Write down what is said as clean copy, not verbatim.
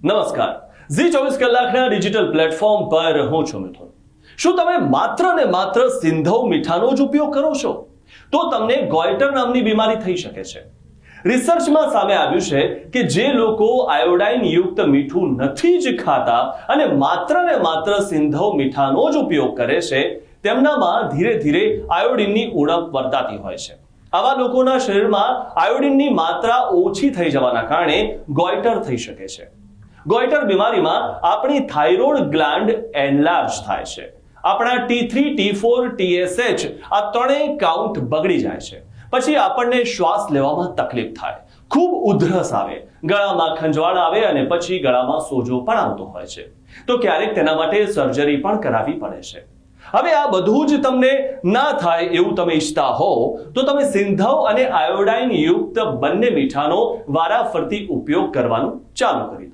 નમસ્કાર, ઝી 24 કલાકના digital platform પર હું છું મિથુન। શું તમે માત્ર ને માત્ર સિંધવ મીઠાનો જ ઉપયોગ કરો છો તો તમને ગોઈટર નામની બીમારી થઈ શકે છે। રિસર્ચમાં સામે આવ્યું છે કે જે લોકો આયોડાઇન યુક્ત મીઠું નથી જ ખાતા અને માત્ર સિંધવ મીઠાનો જ ઉપયોગ કરે છે તેમનામાં ધીરે ધીરે આયોડિનની ઉણપ વર્તાતી હોય છે। આવા લોકોના શરીરમાં આયોડિનની માત્રા ઓછી થઈ જવાના કારણે ગોઈટર થઈ શકે છે। ગોઈટર બીમારીમાં આપણી થાઇરોઇડ ગ્લેન્ડ એનલાર્જ થાય છે। આપણા T3, T4, TSH આ ત્રણેય કાઉન્ટ બગડી જાય છે। પછી આપણને શ્વાસ લેવામાં તકલીફ થાય, ખૂબ ઉધરસ આવે, ગળામાં ખંજવાળ આવે અને પછી ગળામાં સોજો પણ આવતો હોય છે। તો ક્યારેક તેના માટે સર્જરી પણ કરાવવી પડે છે। હવે આ બધું જ તમને ના થાય એવું તમે ઈચ્છતા હો તો તમે સિંધવ અને આયોડાઇન યુક્ત બંને મીઠાનો વારાફરતી ઉપયોગ કરવાનું ચાલુ કરી દો।